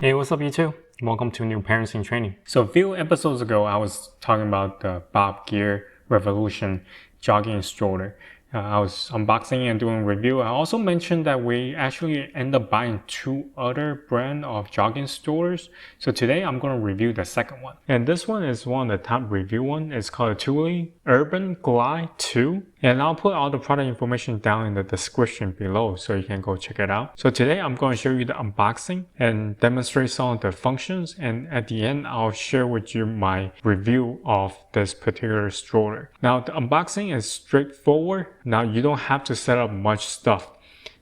Hey, what's up YouTube? Welcome to New Parents in Training. So a few episodes ago, I was talking about the Bob Gear Revolution jogging stroller. I was unboxing and doing a review. I also mentioned that we actually end up buying two other brand of jogging strollers. So today I'm going to review the second one. And this one is one of the top review one. It's called Thule Urban Glide 2. And I'll put all the product information down in the description below so you can go check it out. So today I'm going to show you the unboxing and demonstrate some of the functions. And at the end, I'll share with you my review of this particular stroller. Now the unboxing is straightforward. Now you don't have to set up much stuff.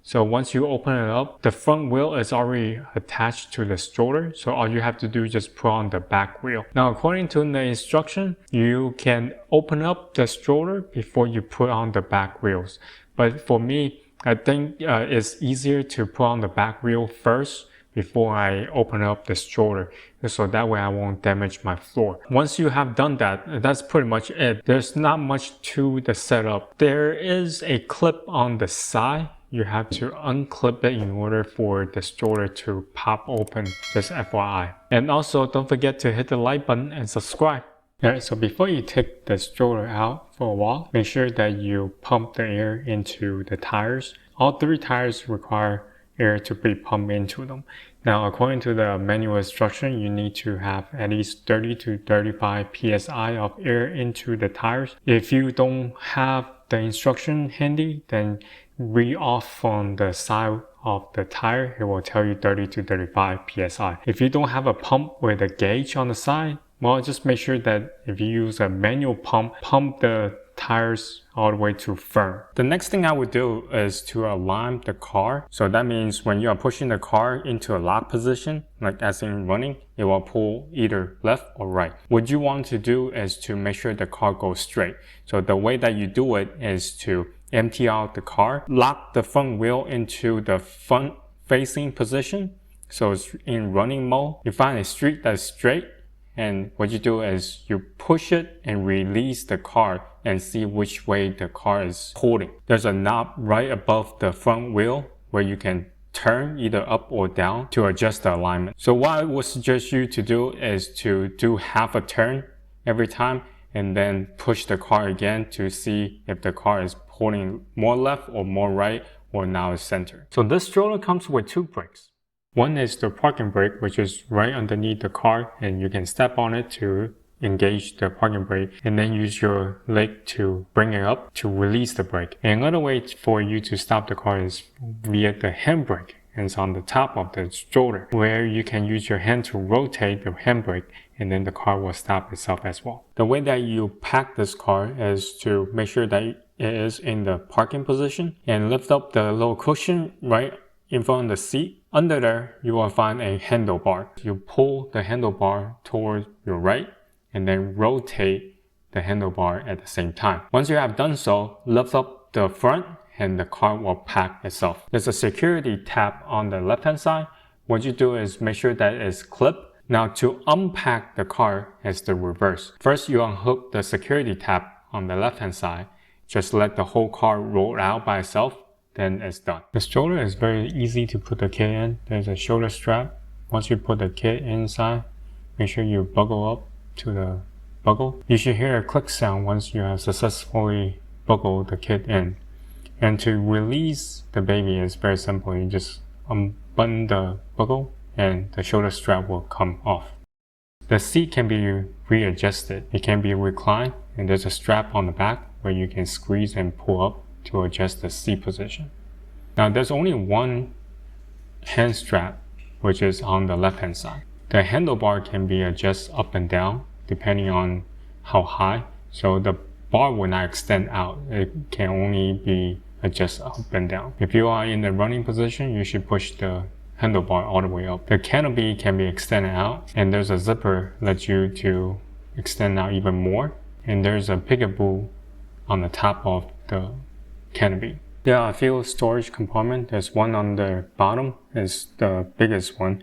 So once you open it up, the front wheel is already attached to the stroller. So all you have to do is just put on the back wheel. Now, according to the instruction, you can open up the stroller before you put on the back wheels. But for me, I think it's easier to put on the back wheel first before I open up the stroller, so that way I won't damage my floor. Once you have done that, that's pretty much it. There's not much to the setup. There is a clip on the side. You have to unclip it in order for the stroller to pop open, just FYI. And also don't forget to hit the like button and subscribe. Alright, so before you take the stroller out for a walk, make sure that you pump the air into the tires. All three tires require air to be pumped into them. Now, according to the manual instruction, you need to have at least 30 to 35 psi of air into the tires. If you don't have the instruction handy, then read off from the side of the tire. It will tell you 30 to 35 psi. If you don't have a pump with a gauge on the side, well, just make sure that if you use a manual pump the tires all the way to firm. The next thing I would do is to align the car. So that means when you are pushing the car into a lock position, like as in running, it will pull either left or right. What you want to do is to make sure the car goes straight. So the way that you do it is to empty out the car, lock the front wheel into the front facing position. So it's in running mode. You find a street that's straight, and what you do is you push it and release the car and see which way the car is pulling. There's a knob right above the front wheel where you can turn either up or down to adjust the alignment. So what I would suggest you to do is to do half a turn every time and then push the car again to see if the car is pulling more left or more right or now is center. So this stroller comes with two brakes. One is the parking brake, which is right underneath the car, and you can step on it to engage the parking brake and then use your leg to bring it up to release the brake. And another way for you to stop the car is via the handbrake, and it's on the top of the stroller, where you can use your hand to rotate the handbrake and then the car will stop itself as well. The way that you pack this car is to make sure that it is in the parking position and lift up the little cushion right in front of the seat. Under there, you will find a handlebar. You pull the handlebar toward your right and then rotate the handlebar at the same time. Once you have done so, lift up the front and the car will pack itself. There's a security tab on the left hand side. What you do is make sure that it's clipped. Now to unpack the car is the reverse. First, you unhook the security tab on the left hand side. Just let the whole car roll out by itself. Then it's done. The stroller is very easy to put the kit in. There's a shoulder strap. Once you put the kit inside, make sure you buckle up to the buckle. You should hear a click sound once you have successfully buckled the kit in. And to release the baby is very simple. You just unbutton the buckle and the shoulder strap will come off. The seat can be readjusted. It can be reclined, and there's a strap on the back where you can squeeze and pull up to adjust the seat position. Now there's only one hand strap, which is on the left hand side. The handlebar can be adjusted up and down depending on how high, so the bar will not extend out. It can only be adjusted up and down. If you are in the running position, you should push the handlebar all the way up. The canopy can be extended out, and there's a zipper that lets you to extend out even more, and there's a peekaboo on the top of the canopy. There are a few storage compartments. There's one on the bottom, is the biggest one.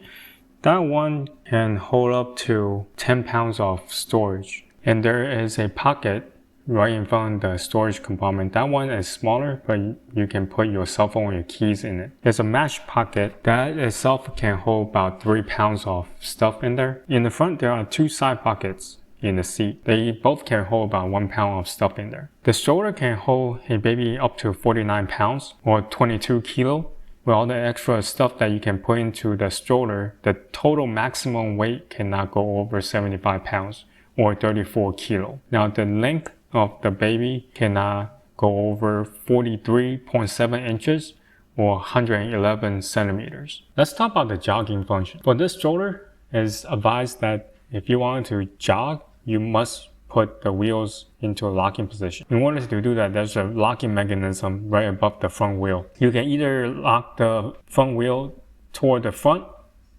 That one can hold up to 10 pounds of storage. And there is a pocket right in front of the storage compartment. That one is smaller, but you can put your cell phone or your keys in it. There's a mesh pocket that itself can hold about 3 pounds of stuff in there. In the front, there are 2 side pockets in the seat. They both can hold about 1 pound of stuff in there. The stroller can hold a baby up to 49 pounds or 22 kilo. With all the extra stuff that you can put into the stroller, the total maximum weight cannot go over 75 pounds or 34 kilo. Now the length of the baby cannot go over 43.7 inches or 111 centimeters. Let's talk about the jogging function. For this stroller, it's advised that if you want to jog, you must put the wheels into a locking position. In order to do that, there's a locking mechanism right above the front wheel. You can either lock the front wheel toward the front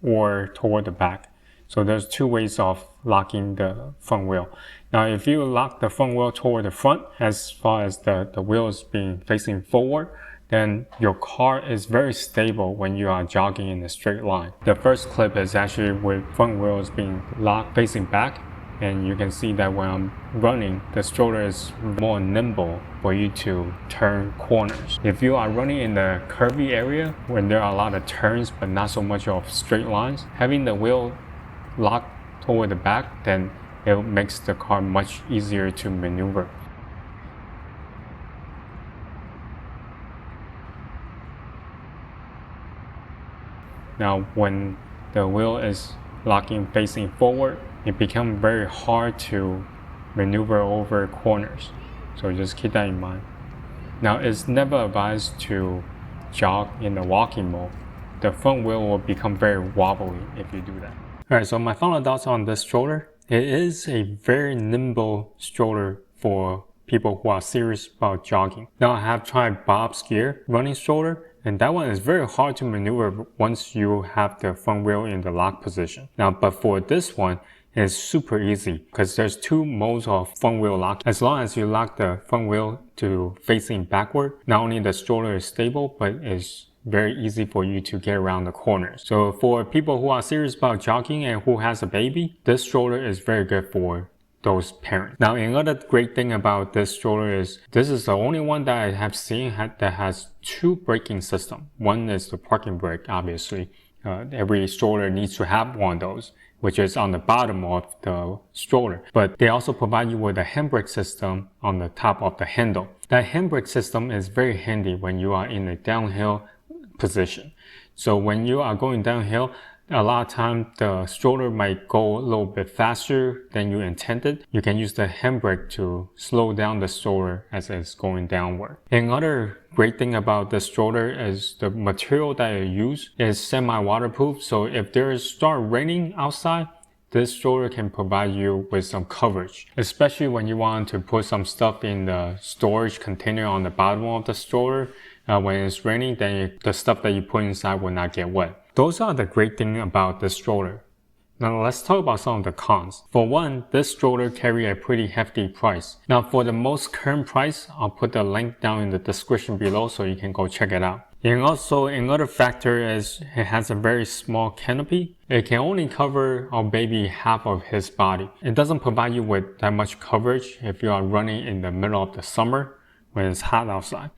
or toward the back. So there's 2 ways of locking the front wheel. Now, if you lock the front wheel toward the front, as far as the wheel is being facing forward, then your car is very stable when you are jogging in a straight line. The first clip is actually with front wheels being locked facing back. And you can see that when I'm running, the stroller is more nimble for you to turn corners. If you are running in the curvy area when there are a lot of turns but not so much of straight lines, having the wheel locked toward the back, then it makes the car much easier to maneuver. Now when the wheel is locking facing forward, it becomes very hard to maneuver over corners. So just keep that in mind. Now it's never advised to jog in the walking mode. The front wheel will become very wobbly if you do that. Alright, so my final thoughts on this stroller. It is a very nimble stroller for people who are serious about jogging. Now I have tried Bob's Gear running stroller, and that one is very hard to maneuver once you have the front wheel in the lock position. Now, but for this one, it's super easy because there's 2 modes of front wheel lock. As long as you lock the front wheel to facing backward, not only the stroller is stable, but it's very easy for you to get around the corners. So for people who are serious about jogging and who has a baby, this stroller is very good for those parents. Now, another great thing about this stroller is this is the only one that I have seen that has 2 braking systems. One is the parking brake, obviously. Every stroller needs to have one of those, which is on the bottom of the stroller. But they also provide you with a handbrake system on the top of the handle. That handbrake system is very handy when you are in a downhill position. So when you are going downhill, a lot of times the stroller might go a little bit faster than you intended. You can use the handbrake to slow down the stroller as it's going downward. Another great thing about the stroller is the material that you use is semi-waterproof. So if there start raining outside, this stroller can provide you with some coverage, especially when you want to put some stuff in the storage container on the bottom of the stroller. When it's raining, then the stuff that you put inside will not get wet. Those are the great things about this stroller. Now let's talk about some of the cons. For one, this stroller carries a pretty hefty price. Now for the most current price, I'll put the link down in the description below so you can go check it out. And also another factor is it has a very small canopy. It can only cover our baby half of his body. It doesn't provide you with that much coverage if you are running in the middle of the summer when it's hot outside.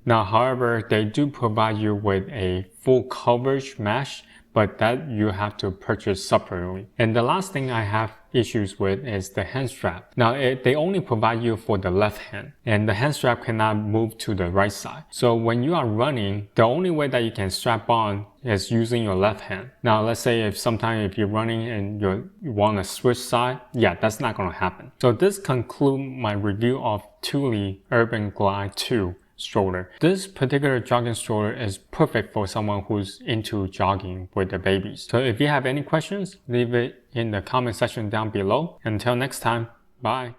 Now, however, they do provide you with a full coverage mesh, but that you have to purchase separately. And the last thing I have issues with is the hand strap. Now, they only provide you for the left hand, and the hand strap cannot move to the right side. So when you are running, the only way that you can strap on is using your left hand. Now, let's say if you're running and you want to switch side, yeah, that's not going to happen. So this concludes my review of Thule Urban Glide 2 stroller. This particular jogging stroller is perfect for someone who's into jogging with their babies. So if you have any questions, leave it in the comment section down below. Until next time, bye.